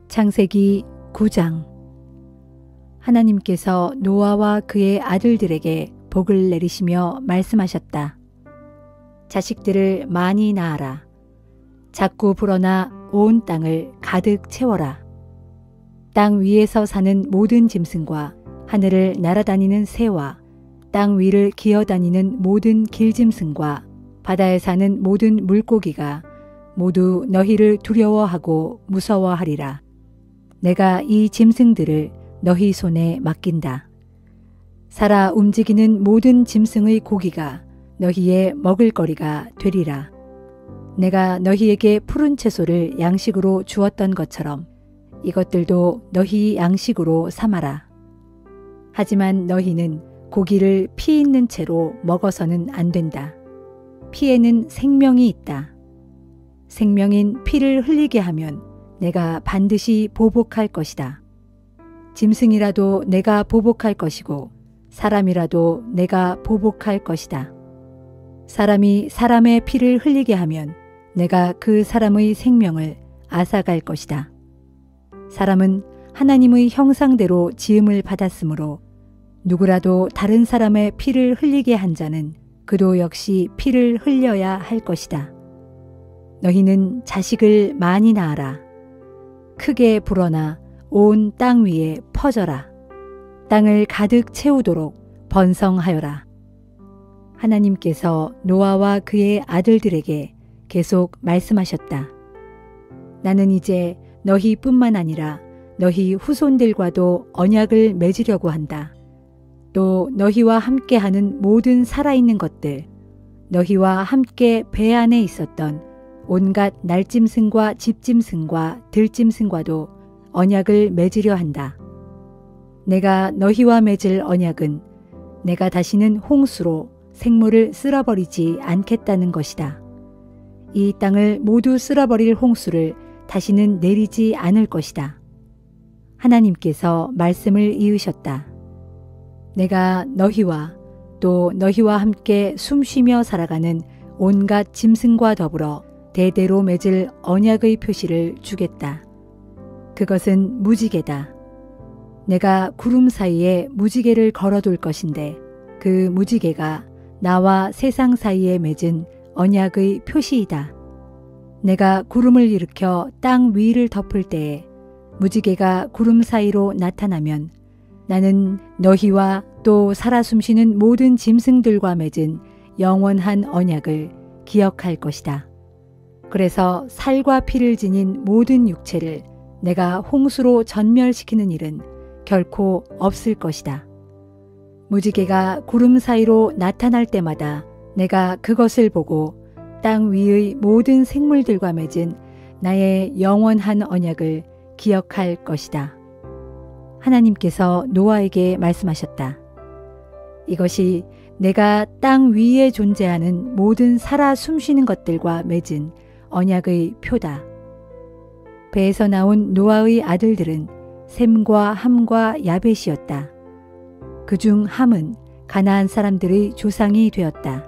창세기 9장. 하나님께서 노아와 그의 아들들에게 복을 내리시며 말씀하셨다. 자식들을 많이 낳아라. 자꾸 불어나 온 땅을 가득 채워라. 땅 위에서 사는 모든 짐승과 하늘을 날아다니는 새와 땅 위를 기어다니는 모든 길짐승과 바다에 사는 모든 물고기가 모두 너희를 두려워하고 무서워하리라. 내가 이 짐승들을 너희 손에 맡긴다. 살아 움직이는 모든 짐승의 고기가 너희의 먹을거리가 되리라. 내가 너희에게 푸른 채소를 양식으로 주었던 것처럼 이것들도 너희 양식으로 삼아라. 하지만 너희는 고기를 피 있는 채로 먹어서는 안 된다. 피에는 생명이 있다. 생명인 피를 흘리게 하면 내가 반드시 보복할 것이다. 짐승이라도 내가 보복할 것이고 사람이라도 내가 보복할 것이다. 사람이 사람의 피를 흘리게 하면 내가 그 사람의 생명을 앗아갈 것이다. 사람은 하나님의 형상대로 지음을 받았으므로 누구라도 다른 사람의 피를 흘리게 한 자는 그도 역시 피를 흘려야 할 것이다. 너희는 자식을 많이 낳아라. 크게 불어나 온 땅 위에 퍼져라. 땅을 가득 채우도록 번성하여라. 하나님께서 노아와 그의 아들들에게 계속 말씀하셨다. 나는 이제 너희뿐만 아니라 너희 후손들과도 언약을 맺으려고 한다. 또 너희와 함께하는 모든 살아있는 것들, 너희와 함께 배 안에 있었던 온갖 날짐승과 집짐승과 들짐승과도 언약을 맺으려 한다. 내가 너희와 맺을 언약은 내가 다시는 홍수로 생물을 쓸어버리지 않겠다는 것이다. 이 땅을 모두 쓸어버릴 홍수를 다시는 내리지 않을 것이다. 하나님께서 말씀을 이으셨다. 내가 너희와 또 너희와 함께 숨쉬며 살아가는 온갖 짐승과 더불어 대대로 맺을 언약의 표시를 주겠다. 그것은 무지개다. 내가 구름 사이에 무지개를 걸어둘 것인데 그 무지개가 나와 세상 사이에 맺은 언약의 표시이다. 내가 구름을 일으켜 땅 위를 덮을 때에 무지개가 구름 사이로 나타나면 나는 너희와 또 살아 숨쉬는 모든 짐승들과 맺은 영원한 언약을 기억할 것이다. 그래서 살과 피를 지닌 모든 육체를 내가 홍수로 전멸시키는 일은 결코 없을 것이다. 무지개가 구름 사이로 나타날 때마다 내가 그것을 보고 땅 위의 모든 생물들과 맺은 나의 영원한 언약을 기억할 것이다. 하나님께서 노아에게 말씀하셨다. 이것이 내가 땅 위에 존재하는 모든 살아 숨쉬는 것들과 맺은 언약의 표다. 배에서 나온 노아의 아들들은 셈과 함과 야벳이었다. 그중 함은 가나안 사람들의 조상이 되었다.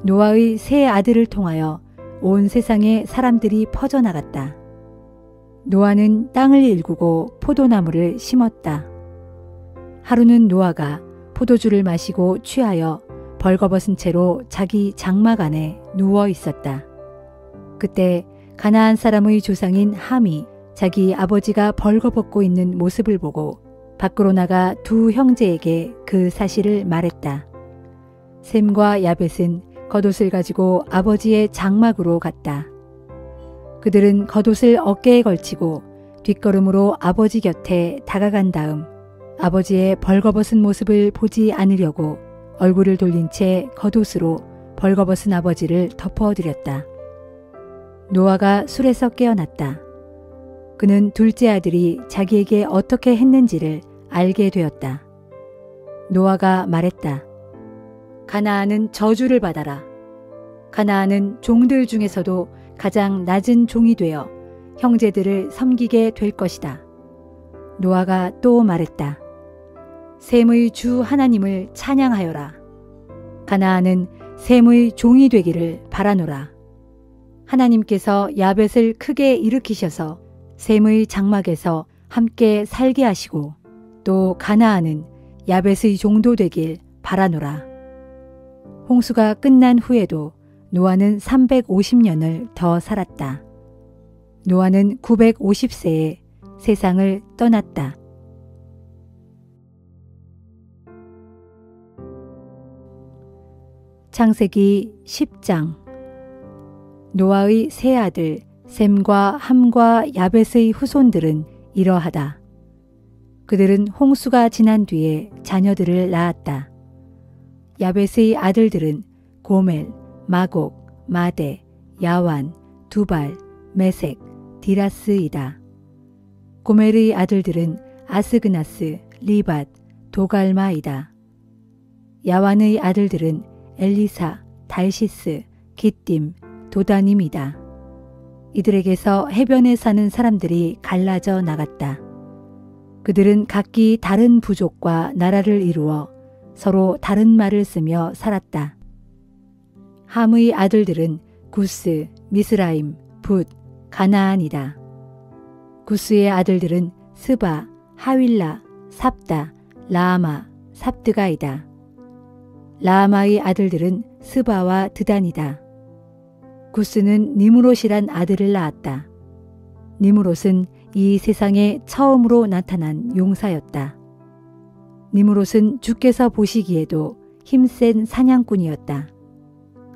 노아의 세 아들을 통하여 온 세상에 사람들이 퍼져나갔다. 노아는 땅을 일구고 포도나무를 심었다. 하루는 노아가 포도주를 마시고 취하여 벌거벗은 채로 자기 장막 안에 누워 있었다. 그때 가나안 사람의 조상인 함이 자기 아버지가 벌거벗고 있는 모습을 보고 밖으로 나가 두 형제에게 그 사실을 말했다. 셈과 야벳은 겉옷을 가지고 아버지의 장막으로 갔다. 그들은 겉옷을 어깨에 걸치고 뒷걸음으로 아버지 곁에 다가간 다음 아버지의 벌거벗은 모습을 보지 않으려고 얼굴을 돌린 채 겉옷으로 벌거벗은 아버지를 덮어드렸다. 노아가 술에서 깨어났다. 그는 둘째 아들이 자기에게 어떻게 했는지를 알게 되었다. 노아가 말했다. 가나안은 저주를 받아라. 가나안은 종들 중에서도 가장 낮은 종이 되어 형제들을 섬기게 될 것이다. 노아가 또 말했다. 셈의 주 하나님을 찬양하여라. 가나안은 셈의 종이 되기를 바라노라. 하나님께서 야벳을 크게 일으키셔서 셈의 장막에서 함께 살게 하시고 또 가나안은 야벳의 종도 되길 바라노라. 홍수가 끝난 후에도 노아는 350년을 더 살았다. 노아는 950세에 세상을 떠났다. 창세기 10장. 노아의 세 아들 셈과 함과 야벳의 후손들은 이러하다. 그들은 홍수가 지난 뒤에 자녀들을 낳았다. 야벳의 아들들은 고멜, 마곡, 마대, 야완, 두발, 메색, 디라스이다. 고멜의 아들들은 아스그나스, 리밧, 도갈마이다. 야완의 아들들은 엘리사, 달시스, 기띔, 도다님이다. 이들에게서 해변에 사는 사람들이 갈라져 나갔다. 그들은 각기 다른 부족과 나라를 이루어 서로 다른 말을 쓰며 살았다. 함의 아들들은 구스, 미스라임, 붓, 가나안이다. 구스의 아들들은 스바, 하윌라, 삽다, 라아마, 삽드가이다. 라아마의 아들들은 스바와 드단이다. 구스는 니므롯이란 아들을 낳았다. 니므롯은 이 세상에 처음으로 나타난 용사였다. 니므롯은 주께서 보시기에도 힘센 사냥꾼이었다.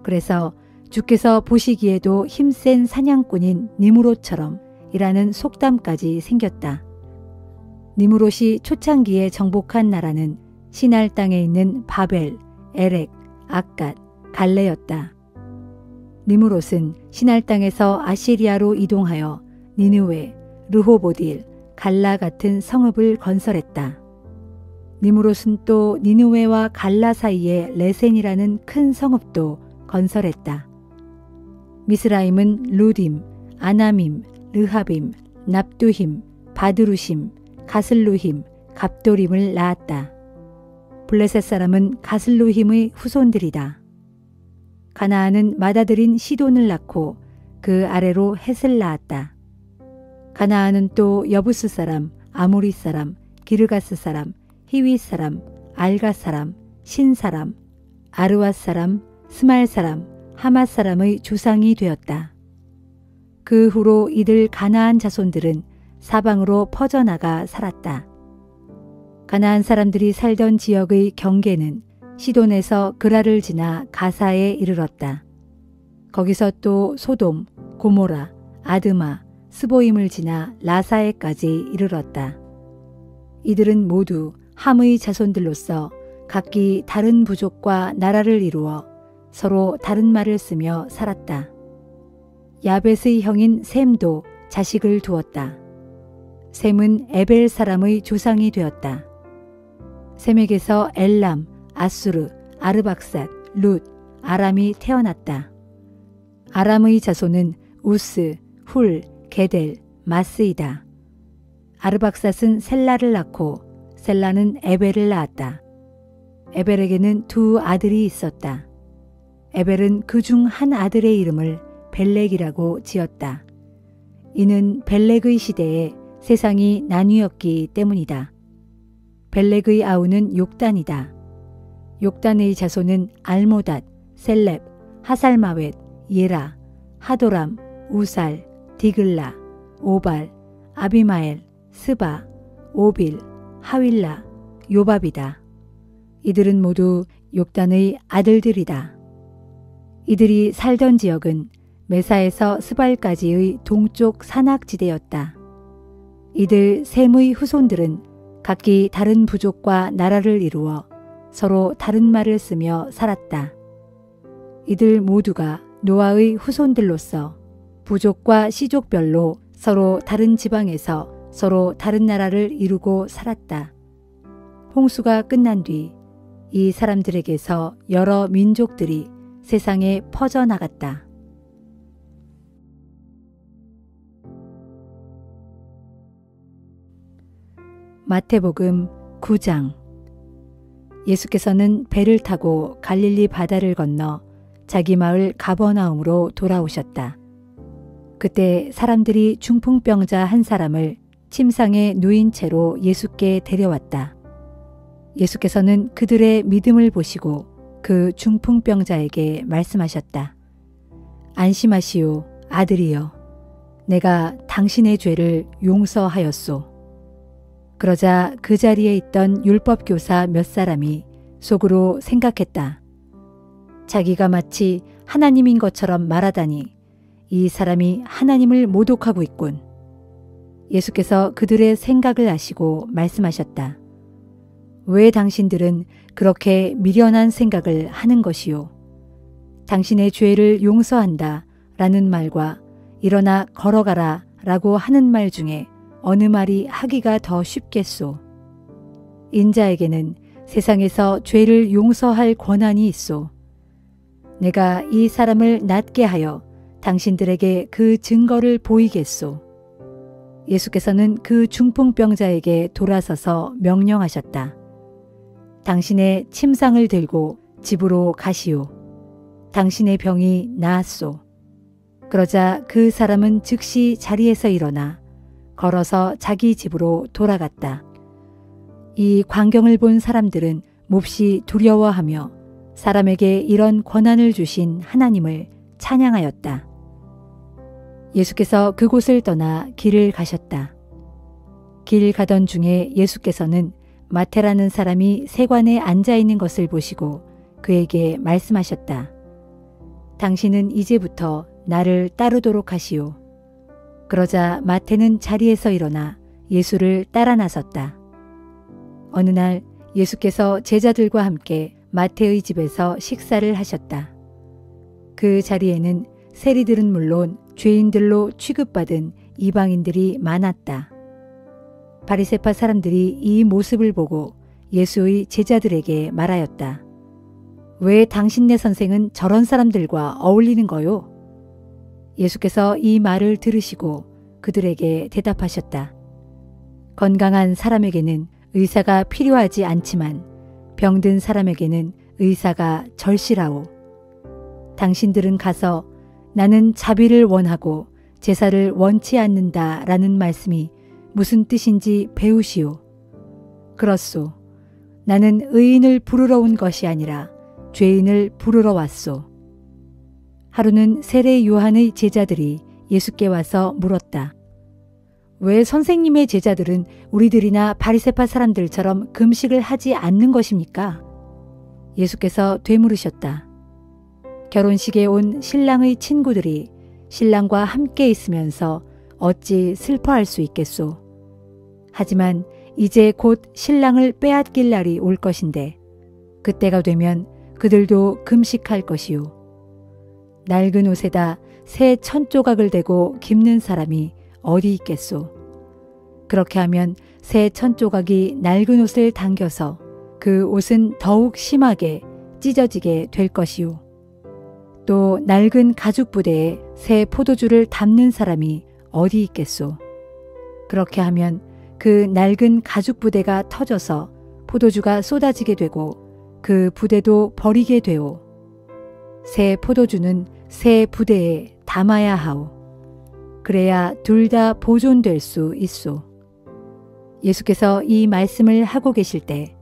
그래서 주께서 보시기에도 힘센 사냥꾼인 니므롯처럼 이라는 속담까지 생겼다. 니므롯이 초창기에 정복한 나라는 시날 땅에 있는 바벨, 에렉, 악갓, 갈레였다. 니므롯은 시날 땅에서 아시리아로 이동하여 니느웨, 르호보딜, 갈라 같은 성읍을 건설했다. 니므롯은 또 니느웨와 갈라 사이에 레센이라는 큰 성읍도 건설했다. 미스라임은 루딤, 아나밈, 르하빔, 납두힘, 바드루심, 가슬루힘, 갑도림을 낳았다. 블레셋 사람은 가슬루힘의 후손들이다. 가나안은 맏아들인 시돈을 낳고 그 아래로 헷을 낳았다. 가나안은 또 여부스 사람, 아모리 사람, 기르가스 사람, 히위 사람, 알가 사람, 신 사람, 아르왓 사람, 스말 사람, 하맛 사람의 조상이 되었다. 그 후로 이들 가나안 자손들은 사방으로 퍼져나가 살았다. 가나안 사람들이 살던 지역의 경계는 시돈에서 그라를 지나 가사에 이르렀다. 거기서 또 소돔, 고모라, 아드마, 스보임을 지나 라사에까지 이르렀다. 이들은 모두 함의 자손들로서 각기 다른 부족과 나라를 이루어 서로 다른 말을 쓰며 살았다. 야벳의 형인 셈도 자식을 두었다. 셈은 에벨 사람의 조상이 되었다. 셈에게서 엘람, 아수르, 아르박삿, 룻, 아람이 태어났다. 아람의 자손은 우스, 훌, 게델, 마스이다. 아르박삿은 셀라를 낳고 셀라는 에벨을 낳았다. 에벨에게는 두 아들이 있었다. 에벨은 그중 한 아들의 이름을 벨렉이라고 지었다. 이는 벨렉의 시대에 세상이 나뉘었기 때문이다. 벨렉의 아우는 욕단이다. 욕단의 자손은 알모닷, 셀렙, 하살마웻, 예라, 하도람, 우살, 디글라, 오발, 아비마엘, 스바, 오빌, 하윌라, 요밥이다. 이들은 모두 욕단의 아들들이다. 이들이 살던 지역은 메사에서 스발까지의 동쪽 산악지대였다. 이들 셈의 후손들은 각기 다른 부족과 나라를 이루어 서로 다른 말을 쓰며 살았다. 이들 모두가 노아의 후손들로서 부족과 시족별로 서로 다른 지방에서 서로 다른 나라를 이루고 살았다. 홍수가 끝난 뒤 이 사람들에게서 여러 민족들이 세상에 퍼져나갔다. 마태복음 9장. 예수께서는 배를 타고 갈릴리 바다를 건너 자기 마을 가버나움으로 돌아오셨다. 그때 사람들이 중풍병자 한 사람을 침상에 누인 채로 예수께 데려왔다. 예수께서는 그들의 믿음을 보시고 그 중풍병자에게 말씀하셨다. 안심하시오, 아들이여. 내가 당신의 죄를 용서하였소. 그러자 그 자리에 있던 율법교사 몇 사람이 속으로 생각했다. 자기가 마치 하나님인 것처럼 말하다니 이 사람이 하나님을 모독하고 있군. 예수께서 그들의 생각을 아시고 말씀하셨다. 왜 당신들은 그렇게 미련한 생각을 하는 것이요? 당신의 죄를 용서한다 라는 말과 일어나 걸어가라 라고 하는 말 중에 어느 말이 하기가 더 쉽겠소? 인자에게는 세상에서 죄를 용서할 권한이 있소. 내가 이 사람을 낫게 하여 당신들에게 그 증거를 보이겠소. 예수께서는 그 중풍병자에게 돌아서서 명령하셨다. 당신의 침상을 들고 집으로 가시오. 당신의 병이 나았소. 그러자 그 사람은 즉시 자리에서 일어나 걸어서 자기 집으로 돌아갔다. 이 광경을 본 사람들은 몹시 두려워하며 사람에게 이런 권한을 주신 하나님을 찬양하였다. 예수께서 그곳을 떠나 길을 가셨다. 길 가던 중에 예수께서는 마태라는 사람이 세관에 앉아 있는 것을 보시고 그에게 말씀하셨다. 당신은 이제부터 나를 따르도록 하시오. 그러자 마태는 자리에서 일어나 예수를 따라 나섰다. 어느 날 예수께서 제자들과 함께 마태의 집에서 식사를 하셨다. 그 자리에는 세리들은 물론 죄인들로 취급받은 이방인들이 많았다. 바리새파 사람들이 이 모습을 보고 예수의 제자들에게 말하였다. 왜 당신네 선생은 저런 사람들과 어울리는 거요? 예수께서 이 말을 들으시고 그들에게 대답하셨다. 건강한 사람에게는 의사가 필요하지 않지만 병든 사람에게는 의사가 절실하오. 당신들은 가서 나는 자비를 원하고 제사를 원치 않는다 라는 말씀이 무슨 뜻인지 배우시오. 그렇소. 나는 의인을 부르러 온 것이 아니라 죄인을 부르러 왔소. 하루는 세례 요한의 제자들이 예수께 와서 물었다. 왜 선생님의 제자들은 우리들이나 바리새파 사람들처럼 금식을 하지 않는 것입니까? 예수께서 되물으셨다. 결혼식에 온 신랑의 친구들이 신랑과 함께 있으면서 어찌 슬퍼할 수 있겠소. 하지만 이제 곧 신랑을 빼앗길 날이 올 것인데 그때가 되면 그들도 금식할 것이요. 낡은 옷에다 새 천조각을 대고 깁는 사람이 어디 있겠소. 그렇게 하면 새 천조각이 낡은 옷을 당겨서 그 옷은 더욱 심하게 찢어지게 될 것이요. 또 낡은 가죽 부대에 새 포도주를 담는 사람이 어디 있겠소. 그렇게 하면 그 낡은 가죽 부대가 터져서 포도주가 쏟아지게 되고 그 부대도 버리게 되오. 새 포도주는 새 부대에 담아야 하오. 그래야 둘 다 보존될 수 있소. 예수께서 이 말씀을 하고 계실 때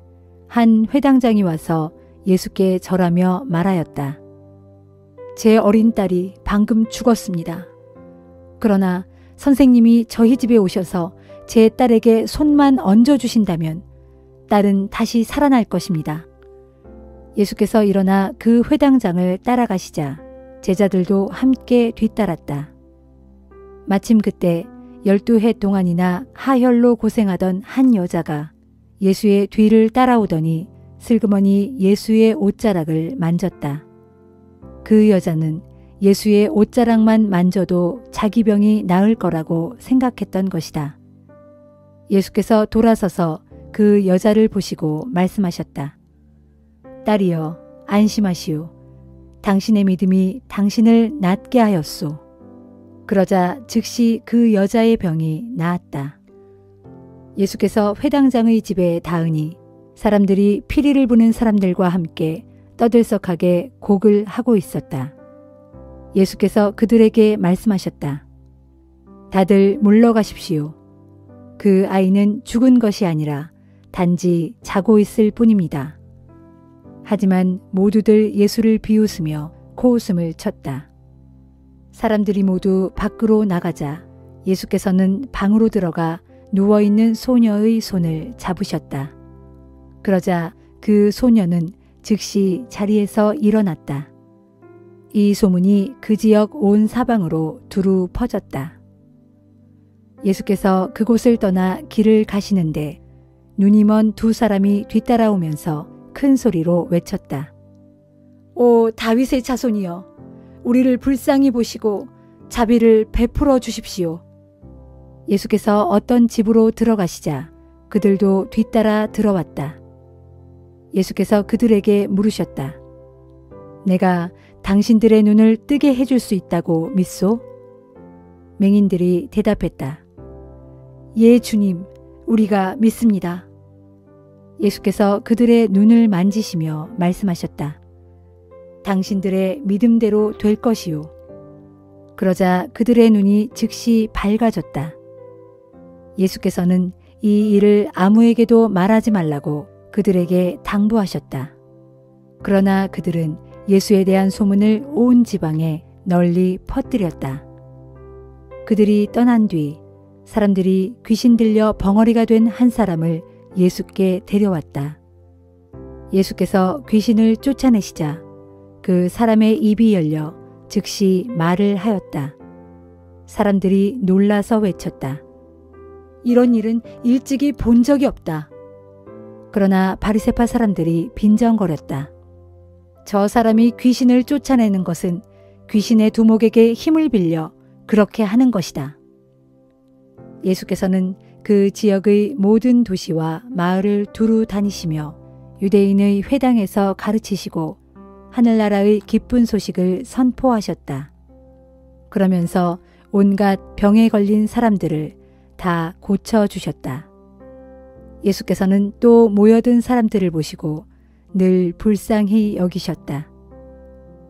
한 회당장이 와서 예수께 절하며 말하였다. 제 어린 딸이 방금 죽었습니다. 그러나 선생님이 저희 집에 오셔서 제 딸에게 손만 얹어주신다면 딸은 다시 살아날 것입니다. 예수께서 일어나 그 회당장을 따라가시자 제자들도 함께 뒤따랐다. 마침 그때 12해 동안이나 하혈로 고생하던 한 여자가 예수의 뒤를 따라오더니 슬그머니 예수의 옷자락을 만졌다. 그 여자는 예수의 옷자락만 만져도 자기 병이 나을 거라고 생각했던 것이다. 예수께서 돌아서서 그 여자를 보시고 말씀하셨다. 딸이여, 안심하시오. 당신의 믿음이 당신을 낫게 하였소. 그러자 즉시 그 여자의 병이 나았다. 예수께서 회당장의 집에 닿으니 사람들이 피리를 부는 사람들과 함께 떠들썩하게 곡을 하고 있었다. 예수께서 그들에게 말씀하셨다. 다들 물러가십시오. 그 아이는 죽은 것이 아니라 단지 자고 있을 뿐입니다. 하지만 모두들 예수를 비웃으며 코웃음을 쳤다. 사람들이 모두 밖으로 나가자 예수께서는 방으로 들어가 누워있는 소녀의 손을 잡으셨다. 그러자 그 소녀는 즉시 자리에서 일어났다. 이 소문이 그 지역 온 사방으로 두루 퍼졌다. 예수께서 그곳을 떠나 길을 가시는데 눈이 먼 두 사람이 뒤따라오면서 큰 소리로 외쳤다. 오 다윗의 자손이여, 우리를 불쌍히 보시고 자비를 베풀어 주십시오. 예수께서 어떤 집으로 들어가시자 그들도 뒤따라 들어왔다. 예수께서 그들에게 물으셨다. 내가 당신들의 눈을 뜨게 해줄 수 있다고 믿소? 맹인들이 대답했다. 예, 주님, 우리가 믿습니다. 예수께서 그들의 눈을 만지시며 말씀하셨다. 당신들의 믿음대로 될 것이요. 그러자 그들의 눈이 즉시 밝아졌다. 예수께서는 이 일을 아무에게도 말하지 말라고 그들에게 당부하셨다. 그러나 그들은 예수에 대한 소문을 온 지방에 널리 퍼뜨렸다. 그들이 떠난 뒤 사람들이 귀신 들려 벙어리가 된 한 사람을 예수께 데려왔다. 예수께서 귀신을 쫓아내시자 그 사람의 입이 열려 즉시 말을 하였다. 사람들이 놀라서 외쳤다. 이런 일은 일찍이 본 적이 없다. 그러나 바리새파 사람들이 빈정거렸다. 저 사람이 귀신을 쫓아내는 것은 귀신의 두목에게 힘을 빌려 그렇게 하는 것이다. 예수께서는 그 지역의 모든 도시와 마을을 두루 다니시며 유대인의 회당에서 가르치시고 하늘나라의 기쁜 소식을 선포하셨다. 그러면서 온갖 병에 걸린 사람들을 다 고쳐주셨다. 예수께서는 또 모여든 사람들을 보시고 늘 불쌍히 여기셨다.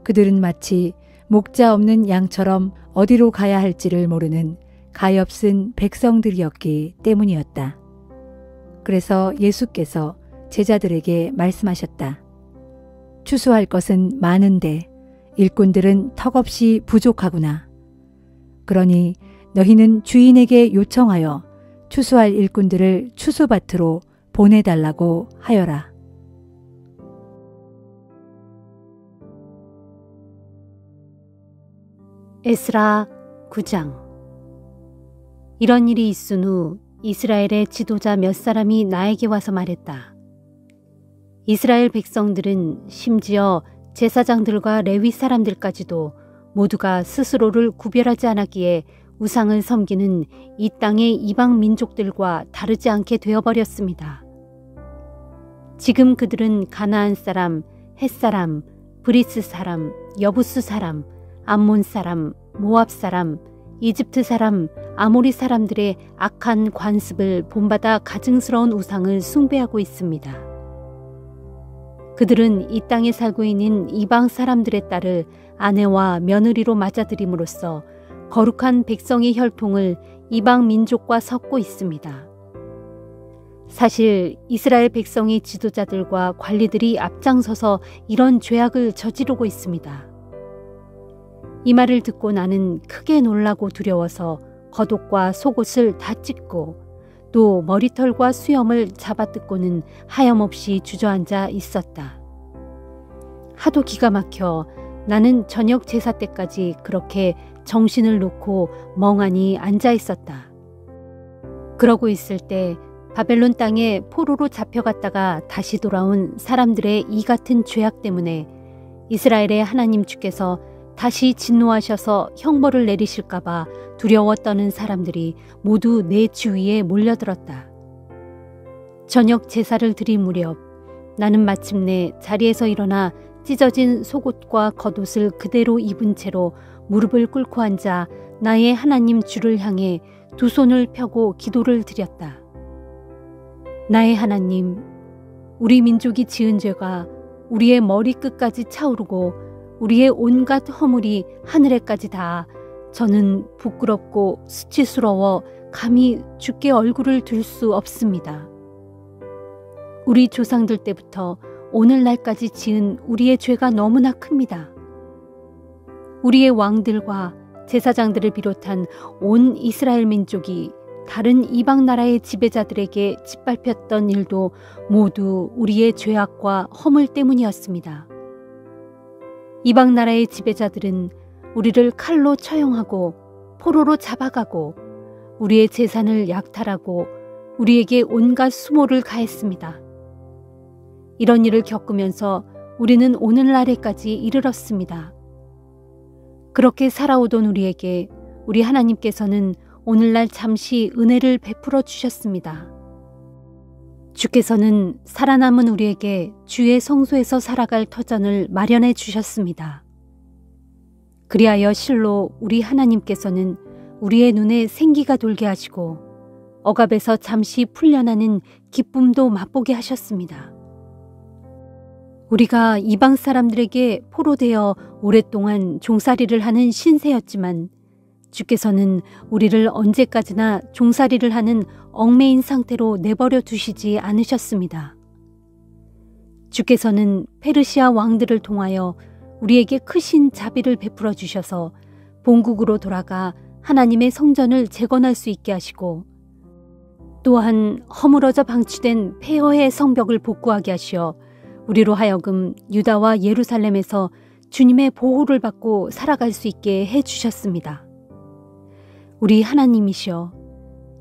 그들은 마치 목자 없는 양처럼 어디로 가야 할지를 모르는 가엾은 백성들이었기 때문이었다. 그래서 예수께서 제자들에게 말씀하셨다. 추수할 것은 많은데 일꾼들은 턱없이 부족하구나. 그러니 너희는 주인에게 요청하여 추수할 일꾼들을 추수밭으로 보내달라고 하여라. 에스라 9장. 이런 일이 있은 후 이스라엘의 지도자 몇 사람이 나에게 와서 말했다. 이스라엘 백성들은 심지어 제사장들과 레위 사람들까지도 모두가 스스로를 구별하지 않았기에 우상을 섬기는 이 땅의 이방 민족들과 다르지 않게 되어버렸습니다. 지금 그들은 가나안 사람, 헷 사람, 브리스 사람, 여부스 사람, 암몬 사람, 모압 사람, 이집트 사람, 아모리 사람들의 악한 관습을 본받아 가증스러운 우상을 숭배하고 있습니다. 그들은 이 땅에 살고 있는 이방 사람들의 딸을 아내와 며느리로 맞아들임으로써 거룩한 백성의 혈통을 이방 민족과 섞고 있습니다. 사실 이스라엘 백성의 지도자들과 관리들이 앞장서서 이런 죄악을 저지르고 있습니다. 이 말을 듣고 나는 크게 놀라고 두려워서 겉옷과 속옷을 다 찢고 또 머리털과 수염을 잡아뜯고는 하염없이 주저앉아 있었다. 하도 기가 막혀 나는 저녁 제사 때까지 그렇게 정신을 놓고 멍하니 앉아 있었다. 그러고 있을 때 바벨론 땅에 포로로 잡혀갔다가 다시 돌아온 사람들의 이 같은 죄악 때문에 이스라엘의 하나님 주께서 다시 진노하셔서 형벌을 내리실까 봐 두려워 떠는 사람들이 모두 내 주위에 몰려들었다. 저녁 제사를 드릴 무렵 나는 마침내 자리에서 일어나 찢어진 속옷과 겉옷을 그대로 입은 채로 무릎을 꿇고 앉아 나의 하나님 주를 향해 두 손을 펴고 기도를 드렸다. 나의 하나님, 우리 민족이 지은 죄가 우리의 머리끝까지 차오르고 우리의 온갖 허물이 하늘에까지 닿아 저는 부끄럽고 수치스러워 감히 주께 얼굴을 들 수 없습니다. 우리 조상들 때부터 오늘날까지 지은 우리의 죄가 너무나 큽니다. 우리의 왕들과 제사장들을 비롯한 온 이스라엘 민족이 다른 이방 나라의 지배자들에게 짓밟혔던 일도 모두 우리의 죄악과 허물 때문이었습니다. 이방 나라의 지배자들은 우리를 칼로 처형하고 포로로 잡아가고 우리의 재산을 약탈하고 우리에게 온갖 수모를 가했습니다. 이런 일을 겪으면서 우리는 오늘날에까지 이르렀습니다. 그렇게 살아오던 우리에게 우리 하나님께서는 오늘날 잠시 은혜를 베풀어 주셨습니다. 주께서는 살아남은 우리에게 주의 성소에서 살아갈 터전을 마련해 주셨습니다. 그리하여 실로 우리 하나님께서는 우리의 눈에 생기가 돌게 하시고 억압에서 잠시 풀려나는 기쁨도 맛보게 하셨습니다. 우리가 이방 사람들에게 포로되어 오랫동안 종살이를 하는 신세였지만 주께서는 우리를 언제까지나 종살이를 하는 얽매인 상태로 내버려 두시지 않으셨습니다. 주께서는 페르시아 왕들을 통하여 우리에게 크신 자비를 베풀어 주셔서 본국으로 돌아가 하나님의 성전을 재건할 수 있게 하시고 또한 허물어져 방치된 폐허의 성벽을 복구하게 하시어 우리로 하여금 유다와 예루살렘에서 주님의 보호를 받고 살아갈 수 있게 해주셨습니다. 우리 하나님이시여,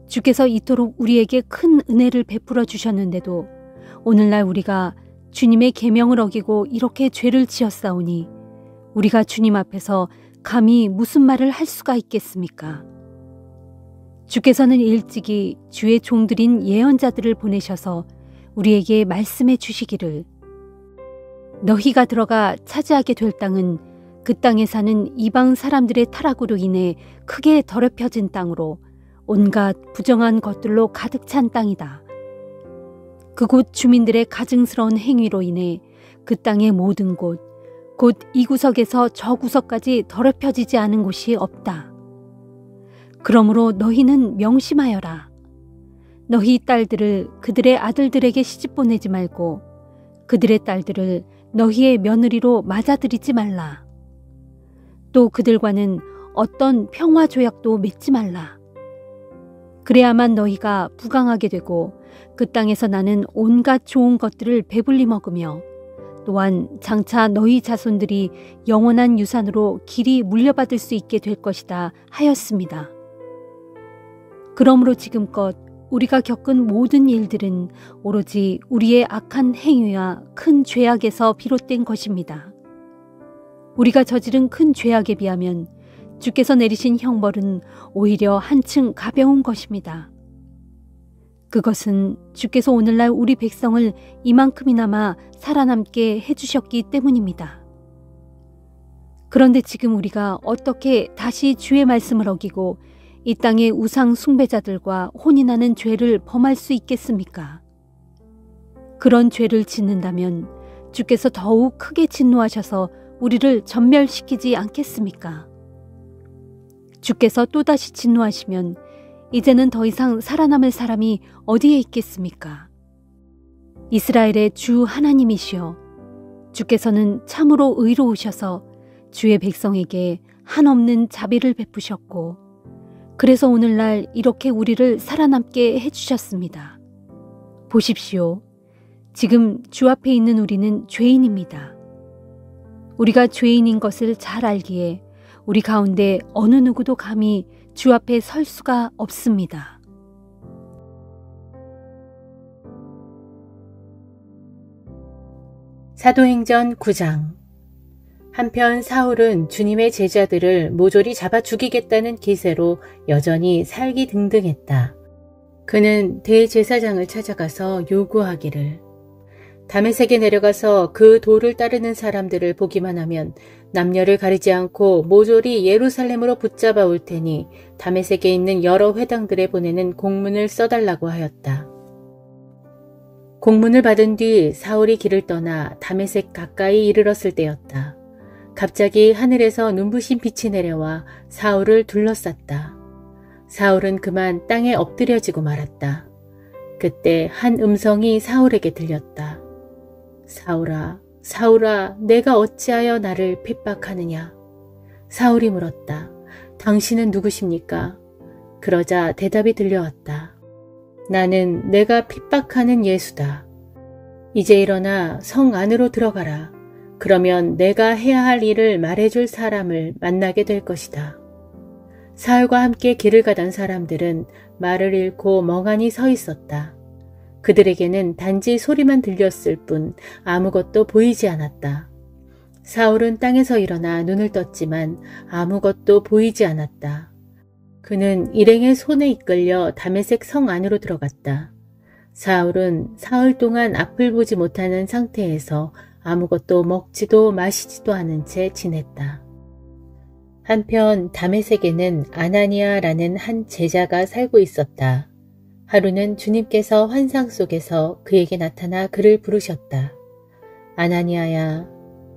주께서 이토록 우리에게 큰 은혜를 베풀어 주셨는데도 오늘날 우리가 주님의 계명을 어기고 이렇게 죄를 지었사오니 우리가 주님 앞에서 감히 무슨 말을 할 수가 있겠습니까? 주께서는 일찍이 주의 종들인 예언자들을 보내셔서 우리에게 말씀해 주시기를 너희가 들어가 차지하게 될 땅은 그 땅에 사는 이방 사람들의 타락으로 인해 크게 더럽혀진 땅으로 온갖 부정한 것들로 가득 찬 땅이다. 그곳 주민들의 가증스러운 행위로 인해 그 땅의 모든 곳, 곧 이 구석에서 저 구석까지 더럽혀지지 않은 곳이 없다. 그러므로 너희는 명심하여라. 너희 딸들을 그들의 아들들에게 시집 보내지 말고 그들의 딸들을 너희의 며느리로 맞아들이지 말라. 또 그들과는 어떤 평화 조약도 맺지 말라. 그래야만 너희가 부강하게 되고 그 땅에서 나는 온갖 좋은 것들을 배불리 먹으며 또한 장차 너희 자손들이 영원한 유산으로 길이 물려받을 수 있게 될 것이다 하였습니다. 그러므로 지금껏 우리가 겪은 모든 일들은 오로지 우리의 악한 행위와 큰 죄악에서 비롯된 것입니다. 우리가 저지른 큰 죄악에 비하면 주께서 내리신 형벌은 오히려 한층 가벼운 것입니다. 그것은 주께서 오늘날 우리 백성을 이만큼이나마 살아남게 해주셨기 때문입니다. 그런데 지금 우리가 어떻게 다시 주의 말씀을 어기고 이 땅의 우상 숭배자들과 혼인하는 죄를 범할 수 있겠습니까? 그런 죄를 짓는다면 주께서 더욱 크게 진노하셔서 우리를 전멸시키지 않겠습니까? 주께서 또다시 진노하시면 이제는 더 이상 살아남을 사람이 어디에 있겠습니까? 이스라엘의 주 하나님이시여, 주께서는 참으로 의로우셔서 주의 백성에게 한없는 자비를 베푸셨고 그래서 오늘날 이렇게 우리를 살아남게 해주셨습니다. 보십시오. 지금 주 앞에 있는 우리는 죄인입니다. 우리가 죄인인 것을 잘 알기에 우리 가운데 어느 누구도 감히 주 앞에 설 수가 없습니다. 사도행전 9장. 한편 사울은 주님의 제자들을 모조리 잡아 죽이겠다는 기세로 여전히 살기등등했다. 그는 대제사장을 찾아가서 요구하기를 다메섹에 내려가서 그 도를 따르는 사람들을 보기만 하면 남녀를 가리지 않고 모조리 예루살렘으로 붙잡아 올 테니 다메섹에 있는 여러 회당들에 보내는 공문을 써달라고 하였다. 공문을 받은 뒤 사울이 길을 떠나 다메섹 가까이 이르렀을 때였다. 갑자기 하늘에서 눈부신 빛이 내려와 사울을 둘러쌌다. 사울은 그만 땅에 엎드려지고 말았다. 그때 한 음성이 사울에게 들렸다. 사울아, 사울아, 내가 어찌하여 나를 핍박하느냐? 사울이 물었다. 당신은 누구십니까? 그러자 대답이 들려왔다. 나는 내가 핍박하는 예수다. 이제 일어나 성 안으로 들어가라. 그러면 내가 해야 할 일을 말해줄 사람을 만나게 될 것이다. 사울과 함께 길을 가던 사람들은 말을 잃고 멍하니 서 있었다. 그들에게는 단지 소리만 들렸을 뿐 아무것도 보이지 않았다. 사울은 땅에서 일어나 눈을 떴지만 아무것도 보이지 않았다. 그는 일행의 손에 이끌려 다메섹 성 안으로 들어갔다. 사울은 사흘 동안 앞을 보지 못하는 상태에서 아무것도 먹지도 마시지도 않은 채 지냈다. 한편 다메섹에는 아나니아라는 한 제자가 살고 있었다. 하루는 주님께서 환상 속에서 그에게 나타나 그를 부르셨다. 아나니아야.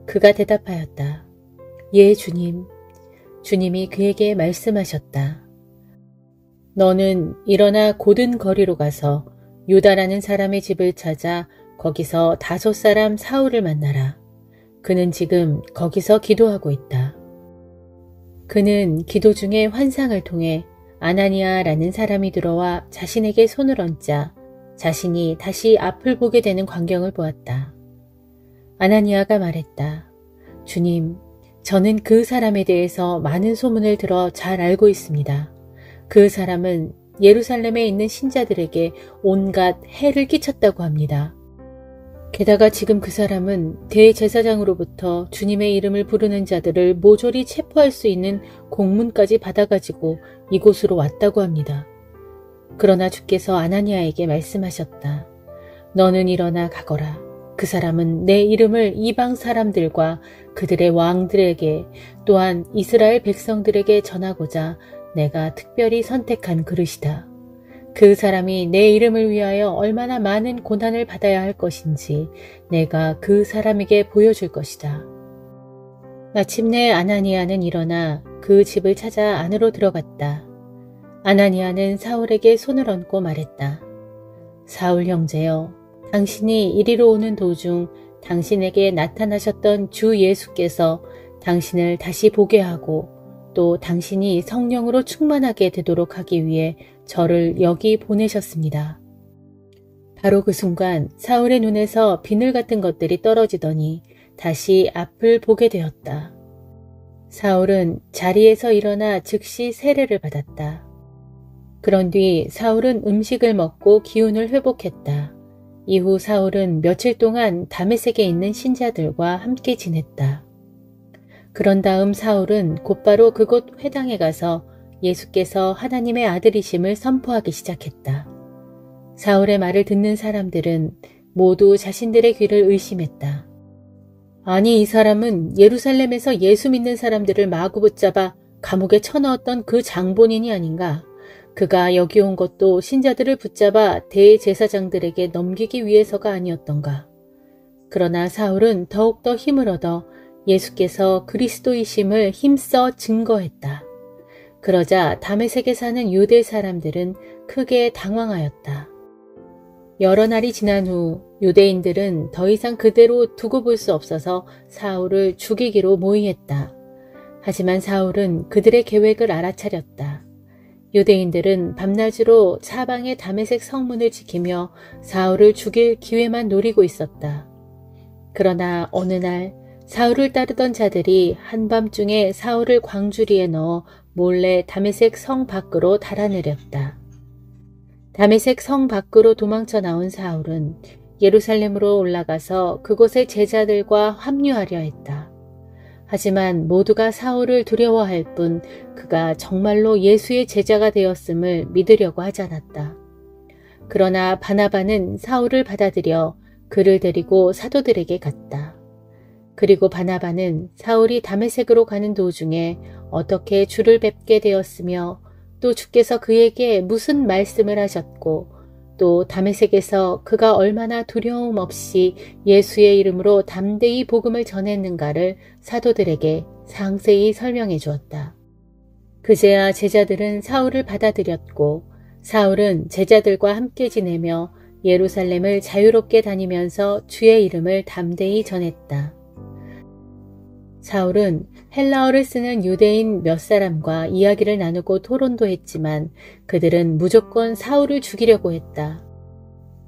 그가 대답하였다. 예, 주님. 주님이 그에게 말씀하셨다. 너는 일어나 곧은 거리로 가서 유다라는 사람의 집을 찾아 거기서 5사람 사울을 만나라. 그는 지금 거기서 기도하고 있다. 그는 기도 중에 환상을 통해 아나니아라는 사람이 들어와 자신에게 손을 얹자 자신이 다시 앞을 보게 되는 광경을 보았다. 아나니아가 말했다. 주님, 저는 그 사람에 대해서 많은 소문을 들어 잘 알고 있습니다. 그 사람은 예루살렘에 있는 신자들에게 온갖 해를 끼쳤다고 합니다. 게다가 지금 그 사람은 대제사장으로부터 주님의 이름을 부르는 자들을 모조리 체포할 수 있는 공문까지 받아가지고 이곳으로 왔다고 합니다. 그러나 주께서 아나니아에게 말씀하셨다. 너는 일어나 가거라. 그 사람은 내 이름을 이방 사람들과 그들의 왕들에게 또한 이스라엘 백성들에게 전하고자 내가 특별히 선택한 그릇이다. 그 사람이 내 이름을 위하여 얼마나 많은 고난을 받아야 할 것인지 내가 그 사람에게 보여줄 것이다. 마침내 아나니아는 일어나 그 집을 찾아 안으로 들어갔다. 아나니아는 사울에게 손을 얹고 말했다. 사울 형제여, 당신이 이리로 오는 도중 당신에게 나타나셨던 주 예수께서 당신을 다시 보게 하고 또 당신이 성령으로 충만하게 되도록 하기 위해 저를 여기 보내셨습니다. 바로 그 순간 사울의 눈에서 비늘 같은 것들이 떨어지더니 다시 앞을 보게 되었다. 사울은 자리에서 일어나 즉시 세례를 받았다. 그런 뒤 사울은 음식을 먹고 기운을 회복했다. 이후 사울은 며칠 동안 다메섹에 있는 신자들과 함께 지냈다. 그런 다음 사울은 곧바로 그곳 회당에 가서 예수께서 하나님의 아들이심을 선포하기 시작했다. 사울의 말을 듣는 사람들은 모두 자신들의 귀를 의심했다. 아니, 이 사람은 예루살렘에서 예수 믿는 사람들을 마구 붙잡아 감옥에 쳐넣었던 그 장본인이 아닌가? 그가 여기 온 것도 신자들을 붙잡아 대제사장들에게 넘기기 위해서가 아니었던가? 그러나 사울은 더욱더 힘을 얻어 예수께서 그리스도이심을 힘써 증거했다. 그러자 다메섹에 사는 유대 사람들은 크게 당황하였다. 여러 날이 지난 후 유대인들은 더 이상 그대로 두고 볼 수 없어서 사울을 죽이기로 모의했다. 하지만 사울은 그들의 계획을 알아차렸다. 유대인들은 밤낮으로 사방의 다메섹 성문을 지키며 사울을 죽일 기회만 노리고 있었다. 그러나 어느 날 사울을 따르던 자들이 한밤중에 사울을 광주리에 넣어 몰래 다메섹 성 밖으로 달아내렸다. 다메섹 성 밖으로 도망쳐 나온 사울은 예루살렘으로 올라가서 그곳의 제자들과 합류하려 했다. 하지만 모두가 사울을 두려워할 뿐 그가 정말로 예수의 제자가 되었음을 믿으려고 하지 않았다. 그러나 바나바는 사울을 받아들여 그를 데리고 사도들에게 갔다. 그리고 바나바는 사울이 다메섹으로 가는 도중에 어떻게 주를 뵙게 되었으며 또 주께서 그에게 무슨 말씀을 하셨고 또 다메섹에서 그가 얼마나 두려움 없이 예수의 이름으로 담대히 복음을 전했는가를 사도들에게 상세히 설명해 주었다. 그제야 제자들은 사울을 받아들였고 사울은 제자들과 함께 지내며 예루살렘을 자유롭게 다니면서 주의 이름을 담대히 전했다. 사울은 헬라어를 쓰는 유대인 몇 사람과 이야기를 나누고 토론도 했지만 그들은 무조건 사울을 죽이려고 했다.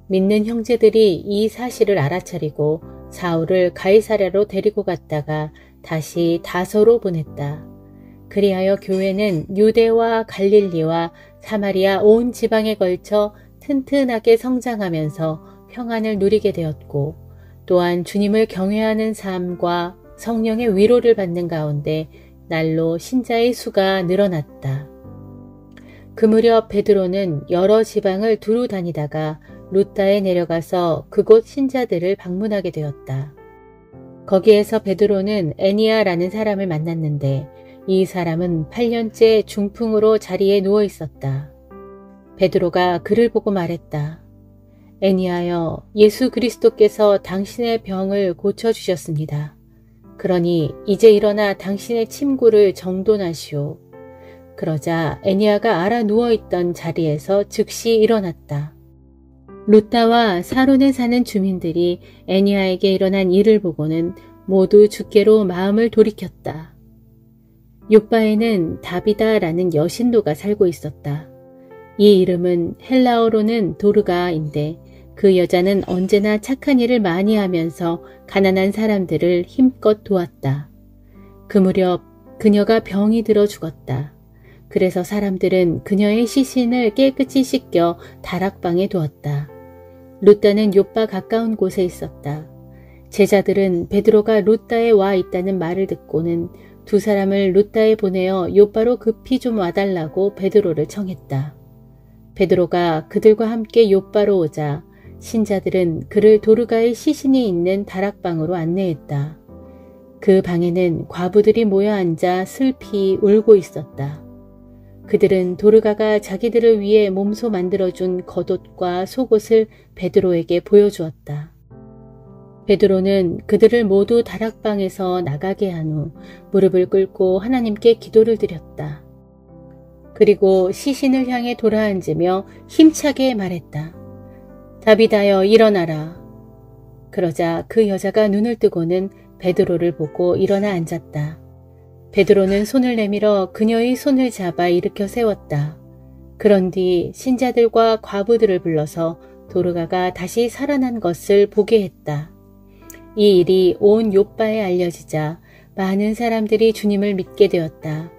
믿는 형제들이 이 사실을 알아차리고 사울을 가이사랴로 데리고 갔다가 다시 다소로 보냈다. 그리하여 교회는 유대와 갈릴리와 사마리아 온 지방에 걸쳐 튼튼하게 성장하면서 평안을 누리게 되었고 또한 주님을 경외하는 삶과 성령의 위로를 받는 가운데 날로 신자의 수가 늘어났다. 그 무렵 베드로는 여러 지방을 두루 다니다가 루따에 내려가서 그곳 신자들을 방문하게 되었다. 거기에서 베드로는 애니아라는 사람을 만났는데 이 사람은 8년째 중풍으로 자리에 누워 있었다. 베드로가 그를 보고 말했다. 애니아여, 예수 그리스도께서 당신의 병을 고쳐주셨습니다. 그러니 이제 일어나 당신의 침구를 정돈하시오. 그러자 애니아가 알아 누워있던 자리에서 즉시 일어났다. 루따와 사론에 사는 주민들이 애니아에게 일어난 일을 보고는 모두 주께로 마음을 돌이켰다. 요빠에는 다비다라는 여신도가 살고 있었다. 이 이름은 헬라어로는 도르가인데 그 여자는 언제나 착한 일을 많이 하면서 가난한 사람들을 힘껏 도왔다. 그 무렵 그녀가 병이 들어 죽었다. 그래서 사람들은 그녀의 시신을 깨끗이 씻겨 다락방에 두었다. 루따는 요빠 가까운 곳에 있었다. 제자들은 베드로가 루따에 와 있다는 말을 듣고는 두 사람을 루따에 보내어 요빠로 급히 좀 와달라고 베드로를 청했다. 베드로가 그들과 함께 요빠로 오자 신자들은 그를 도르가의 시신이 있는 다락방으로 안내했다. 그 방에는 과부들이 모여 앉아 슬피 울고 있었다. 그들은 도르가가 자기들을 위해 몸소 만들어준 겉옷과 속옷을 베드로에게 보여주었다. 베드로는 그들을 모두 다락방에서 나가게 한 후 무릎을 꿇고 하나님께 기도를 드렸다. 그리고 시신을 향해 돌아앉으며 힘차게 말했다. 다비다여 일어나라. 그러자 그 여자가 눈을 뜨고는 베드로를 보고 일어나 앉았다. 베드로는 손을 내밀어 그녀의 손을 잡아 일으켜 세웠다. 그런 뒤 신자들과 과부들을 불러서 도르가가 다시 살아난 것을 보게 했다. 이 일이 온 요빠에 알려지자 많은 사람들이 주님을 믿게 되었다.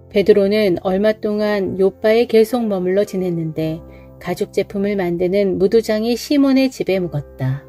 베드로는 얼마 동안 요빠에 계속 머물러 지냈는데 가죽 제품을 만드는 무두장이 시몬의 집에 묵었다.